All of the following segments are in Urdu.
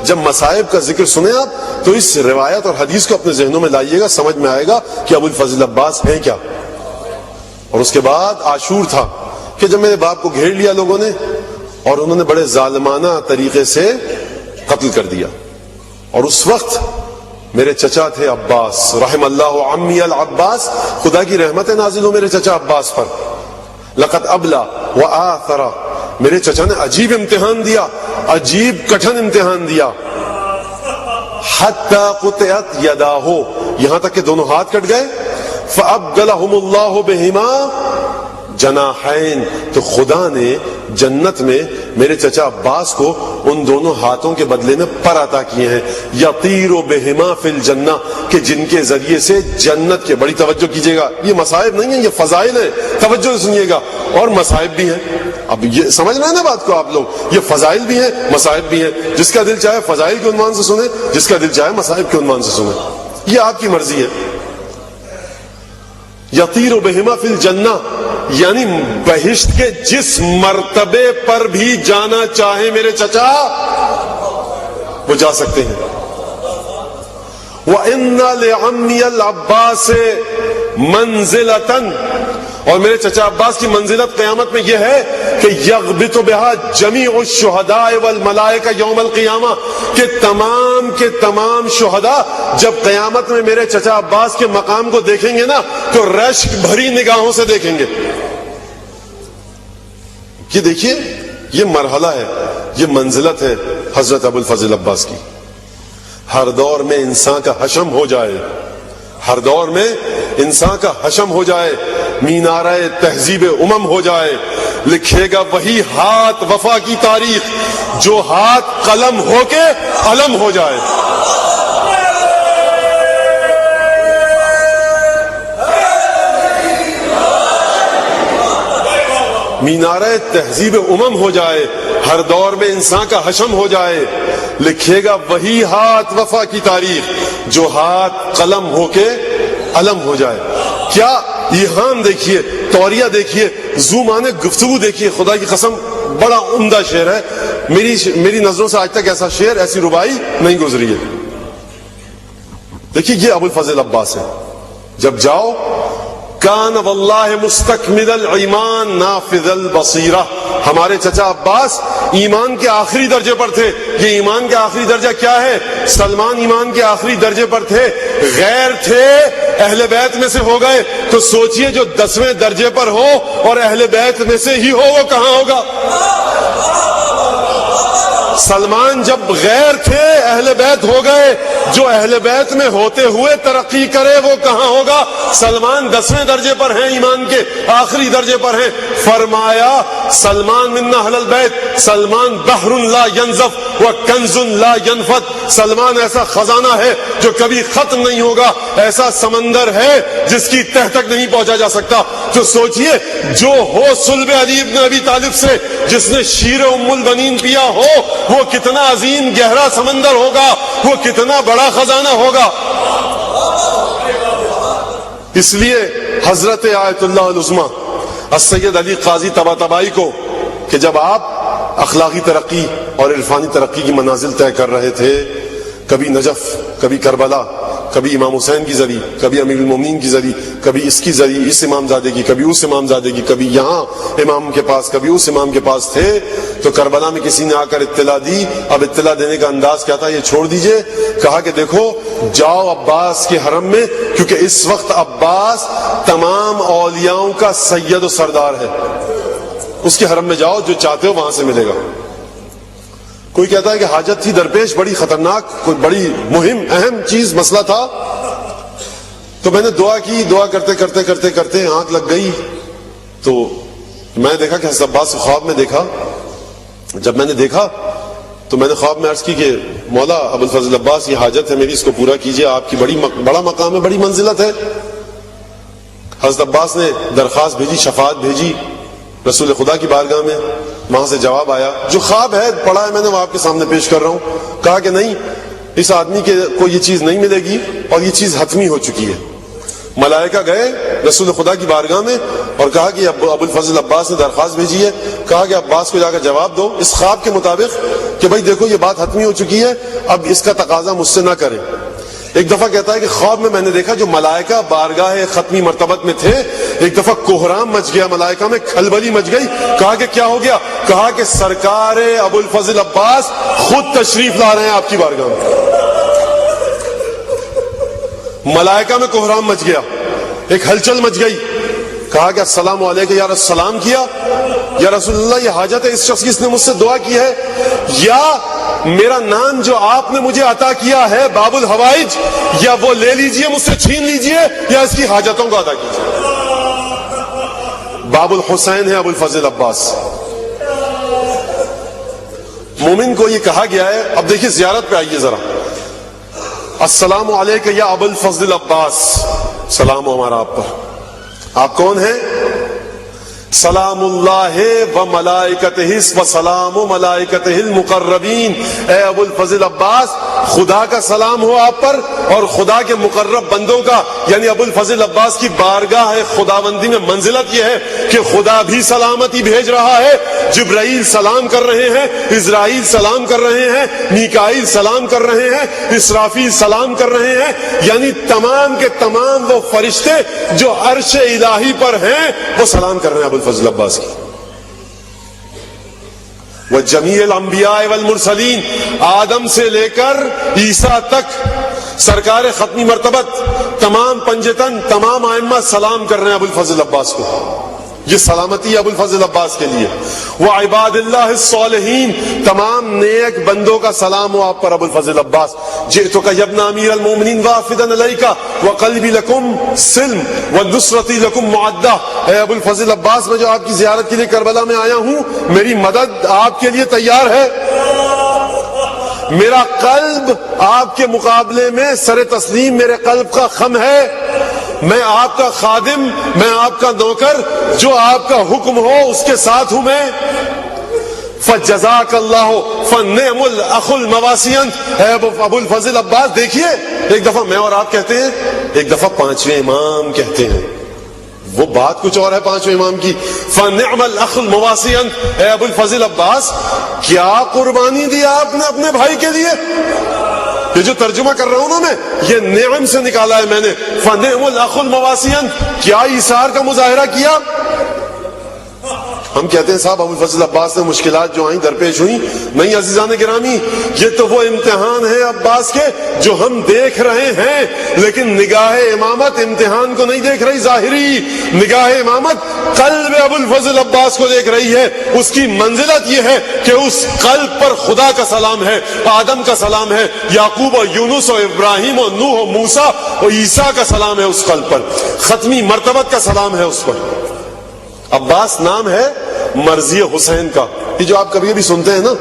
جب مصائب کا ذکر سنیں آپ تو اس روایت اور حدیث کو اپنے ذہنوں میں لائیے گا, سمجھ میں آئے گا کہ ابو الفضل عباس ہیں کیا. اور اس کے بعد عاشور تھا کہ جب میرے باپ کو گھیر لیا لوگوں نے اور انہوں نے بڑے ظالمانہ طریقے سے قتل کر دیا. اور اس وقت میرے چچا تھے عباس, رحم اللہ عمی العباس, خدا کی رحمت نازل ہو میرے چچا عباس پر. لقد ابلا وآثر, میرے چچا نے عجیب امتحان دیا, عجیب کٹھن امتحان دیا. حتی قطعت یداہ, یہاں تک کہ دونوں ہاتھ کٹ گئے. فابدلہم اللہ بہما جناحین, تو خدا نے جنت میں میرے چچا عباس کو ان دونوں ہاتھوں کے بدلے میں پر عطا کیے ہیں. یطیر بہما فی الجنہ, کہ جن کے ذریعے سے جنت کے, بڑی توجہ کیجیے گا, یہ مصائب نہیں ہیں, یہ فضائل ہیں, توجہ سے سنیے گا, اور مصائب بھی ہیں. اب یہ سمجھ رہے ہیں نا بات کو آپ لوگ, یہ فضائل بھی ہیں مصائب بھی ہیں. جس کا دل چاہے فضائل کے عنوان سے سنیں, جس کا دل چاہے مصائب کے عنوان سے سنیں, یہ آپ کی مرضی ہے. یطیر بہما فی الجنہ, یعنی بہشت کے جس مرتبے پر بھی جانا چاہے میرے چچا وہ جا سکتے ہیں. وَإِنَّ لِعَمِّيَ الْعَبَّاسِ مَنزِلَةً, اور میرے چچا عباس کی منزلت قیامت میں یہ ہے کہ یغبط بها جمیع الشہداء والملائکہ یوم القیامہ, کہ تمام شہداء جب قیامت میں میرے چچا عباس کے مقام کو دیکھیں گے نا تو رشک بھری نگاہوں سے دیکھیں گے. یہ دیکھیے, یہ مرحلہ ہے, یہ منزلت ہے حضرت ابو الفضل عباس کی. ہر دور میں انسان کا حشم ہو جائے, ہر دور میں انسان کا حشم ہو جائے, مینارہ تہذیب امم ہو جائے, لکھے گا وہی ہاتھ وفا کی تاریخ جو ہاتھ قلم ہو کے علم ہو جائے. مینارہ تہذیب امم ہو جائے, ہر دور میں انسان کا حشم ہو جائے, لکھے گا وہی ہاتھ وفا کی تاریخ جو ہاتھ قلم ہو کے علم ہو جائے. کیا ایہام دیکھیے, توریہ دیکھیے, زومانے گفتگو دیکھیے, خدا کی قسم بڑا عمدہ شعر ہے. میری نظروں سے آج تک ایسا شعر, ایسی ربائی نہیں گزری ہے. دیکھیے یہ ابو الفضل عباس ہے. جب جاؤ کان واللہ مستکمل الایمان نافذ البصیرہ, ہمارے چچا عباس ایمان کے آخری درجے پر تھے. یہ ایمان کے آخری درجہ کیا ہے؟ سلمان ایمان کے آخری درجے پر تھے, غیر تھے, اہل بیت میں سے ہو گئے. تو سوچئے جو 10ویں درجے پر ہو اور اہل بیت میں سے ہی ہو وہ کہاں ہوگا؟ سلمان جب غیر تھے اہل بیت ہو گئے, جو اہل بیت میں ہوتے ہوئے ترقی کرے وہ کہاں ہوگا؟ سلمان 10ویں درجے پر ہیں, ایمان کے آخری درجے پر ہیں. فرمایا سلمان من اہل البیت, سلمان بحر لا ینزف و کنز لا ینفد, سلمان ایسا خزانہ ہے جو کبھی ختم نہیں ہوگا, ایسا سمندر ہے جس کی تہ تک نہیں پہنچا جا سکتا. تو سوچئے جو ہو صلب علی ابن ابی طالب سے, جس نے شیر ام البنین پیا ہو, وہ کتنا عظیم گہرا سمندر ہوگا, وہ کتنا بڑا خزانہ ہوگا. اس لیے حضرت آیت اللہ العظمی السید علی قاضی طباطبائی کو, کہ جب آپ اخلاقی ترقی اور عرفانی ترقی کی منازل طے کر رہے تھے, کبھی نجف, کبھی کربلا, کبھی امام حسین کی زری, کبھی امیر المومنین کی زری, کبھی اس کی زری, اس امامزادے کی, کبھی اس امامزادے کی, کبھی یہاں امام کے پاس, کبھی اس امام کے پاس تھے, تو کربلا میں کسی نے آ کر اطلاع دی. اب اطلاع دینے کا انداز کیا تھا یہ چھوڑ دیجئے. کہا کہ دیکھو جاؤ عباس کے حرم میں, کیونکہ اس وقت عباس تمام اولیاؤں کا سید و سردار ہے, اس کے حرم میں جاؤ, جو چاہتے ہو وہاں سے ملے گا. کوئی کہتا ہے کہ حاجت تھی درپیش, بڑی خطرناک, کوئی بڑی مہم اہم چیز مسئلہ تھا. تو میں نے دعا کی, دعا کرتے کرتے کرتے کرتے آنکھ لگ گئی. تو میں نے دیکھا کہ حضرت عباس کو خواب میں دیکھا. جب میں نے دیکھا تو میں نے خواب میں عرض کی کہ مولا ابو الفضل عباس, یہ حاجت ہے میری, اس کو پورا کیجئے, آپ کی بڑا مقام ہے, بڑی منزلت ہے. حضرت عباس نے درخواست بھیجی, شفاعت بھیجی رسول خدا کی بارگاہ میں. وہاں سے جواب آیا, جو خواب ہے پڑھا ہے میں نے, وہ آپ کے سامنے پیش کر رہا ہوں. کہا کہ نہیں, اس آدمی کو یہ چیز نہیں ملے گی اور یہ چیز حتمی ہو چکی ہے. ملائکہ گئے رسول خدا کی بارگاہ میں اور کہا کہ ابو الفضل عباس نے درخواست بھیجی ہے، کہا کہ عباس کو جا کر جواب دو اس خواب کے مطابق کہ بھائی دیکھو یہ بات حتمی ہو چکی ہے، اب اس کا تقاضا مجھ سے نہ کریں۔ ایک دفعہ کہتا ہے کہ خواب میں نے دیکھا جو ملائکہ بارگاہ ختمی مرتبت میں تھے، ایک دفعہ کوہرام مچ گیا، ملائکہ میں کھلبلی مچ گئی۔ کہا کہ کیا ہو گیا؟ کہا کہ سرکار ابو الفضل عباس خود تشریف لا رہے ہیں آپ کی بارگاہ میں۔ ملائکہ میں کوہرام مچ گیا، ایک ہلچل مچ گئی۔ کہا کہ السلام علیکم، یا السلام کیا، یا رسول اللہ یہ حاجت ہے اس شخص کی، اس نے مجھ سے دعا کی ہے، یا میرا نام جو آپ نے مجھے عطا کیا ہے باب الحوائج، یا وہ لے لیجئے مجھ سے چھین لیجئے، یا اس کی حاجتوں کو ادا کیجئے۔ باب الحسین ہے ابو الفضل عباس۔ مومن کو یہ کہا گیا ہے، اب دیکھیے زیارت پہ آئیے ذرا، السلام علیکم یا ابو الفضل عباس، سلام ہو ہمارا آپ پر۔ آپ کون ہیں؟ سلام اللہ و ملائکتہ و سلام و ملائکتہ المقربین۔ اے ابو الفضل عباس خدا کا سلام ہو آپ پر اور خدا کے مقرب بندوں کا، یعنی ابو الفضل عباس کی بارگاہ خداوندی میں منزلت یہ ہے کہ خدا بھی سلامتی بھیج رہا ہے، جبرائیل سلام کر رہے ہیں، اسرائیل سلام کر رہے ہیں، میکائیل سلام کر رہے ہیں، اسرافیل سلام کر رہے ہیں، یعنی تمام کے تمام وہ فرشتے جو عرش الہی پر ہیں وہ سلام کر رہے ہیں ابو الفضل عباس کی۔ وجمیع الانبیاء والمرسلین، آدم سے لے کر عیسیٰ تک سرکار ختمی مرتبت تمام پنجتن تمام ائمہ سلام کر رہے ہیں ابو الفضل عباس کو۔ یہ سلامتی ابو الفضل عباس کے لیے۔ وہ عباد اللہ الصالحین، تمام نیک بندوں کا سلام ہو آپ پر ابو الفضل عباس۔ جئتک یا ابن امیر المومنین وافدا الیک وقلبی لکم سلم ونصرتی لکم معدہ۔ اے ابو الفضل عباس میں جو آپ کی زیارت کے لیے کربلا میں آیا ہوں، میری مدد آپ کے لیے تیار ہے، میرا قلب آپ کے مقابلے میں سر تسلیم میرے قلب کا خم ہے، میں آپ کا خادم، میں آپ کا نوکر، جو آپ کا حکم ہو اس کے ساتھ ہوں میں۔ فجزاک اللہ فنعم الاخ المواسین۔ اے ابو الفضل عباس دیکھیے، ایک دفعہ میں اور آپ کہتے ہیں، ایک دفعہ پانچویں امام کہتے ہیں، وہ بات کچھ اور ہے پانچویں امام کی۔ فنعم الاخ المواسین۔ اے ابو الفضل عباس کیا قربانی دی آپ نے اپنے بھائی کے لیے؟ یہ جو ترجمہ کر رہا ہوں نا میں، یہ نعم سے نکالا ہے میں نے۔ فنعم الاخ المواسین، کیا ایثار کا مظاہرہ کیا؟ ہم کہتے ہیں صاحب ابو الفضل عباس نے مشکلات جو آئیں درپیش ہوئیں، نہیں عزیزان گرامی، یہ تو وہ امتحان ہے عباس کے جو ہم دیکھ رہے ہیں، لیکن نگاہ امامت امتحان کو نہیں دیکھ رہی ظاہری، نگاہ امامت قلب ابو الفضل عباس کو دیکھ رہی ہے۔ اس کی منزلت یہ ہے کہ اس قلب پر خدا کا سلام ہے، آدم کا سلام ہے، یعقوب و یونس و ابراہیم و نوح و موسیٰ و عیسیٰ کا سلام ہے اس قلب پر، ختمی مرتبت کا سلام ہے اس پر۔ عباس نام ہے مرضی حسین کا۔ یہ جو آپ کبھی بھی سنتے ہیں نا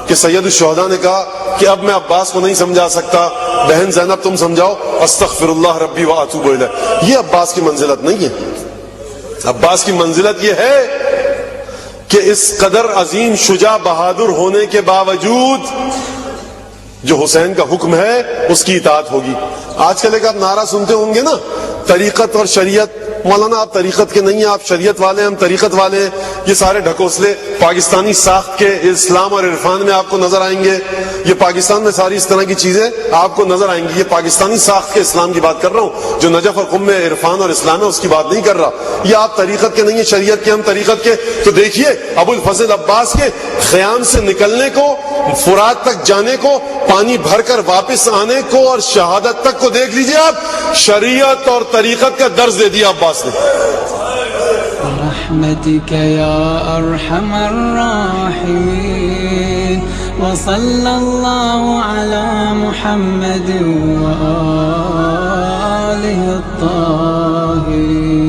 کہ سید الشہداء نے کہا کہ اب میں عباس کو نہیں سمجھا سکتا، بہن زینب تم سمجھاؤ، استغفر اللہ ربی واتوب الیہ، یہ عباس کی منزلت نہیں ہے۔ عباس کی منزلت یہ ہے کہ اس قدر عظیم شجاع بہادر ہونے کے باوجود جو حسین کا حکم ہے اس کی اطاعت ہوگی۔ آج کل ایک آپ نعرہ سنتے ہوں گے نا، طریقت اور شریعت۔ مولانا آپ طریقت کے نہیں ہیں، آپ شریعت والے ہیں، ہم طریقت والے ہیں۔ یہ سارے ڈھکوسلے پاکستانی ساخت کے اسلام اور عرفان میں آپ کو نظر آئیں گے۔ یہ پاکستان میں ساری اس طرح کی چیزیں آپ کو نظر آئیں گی۔ یہ پاکستانی ساخت کے اسلام کی بات کر رہا ہوں، جو نجف اور قم میں عرفان اور اسلام ہے اس کی بات نہیں کر رہا۔ یہ آپ طریقت کے نہیں ہیں، شریعت کے، ہم طریقت کے۔ تو دیکھیے ابو الفضل عباس کے خیام سے نکلنے کو، فرات تک جانے کو، پانی بھر کر واپس آنے کو اور شہادت تک کو دیکھ لیجئے آپ، شریعت اور طریقت کا درس دے دیا عباس نے۔ برحمتك يا أرحم الراحمين وصلى الله على محمد وآله الطاهرين۔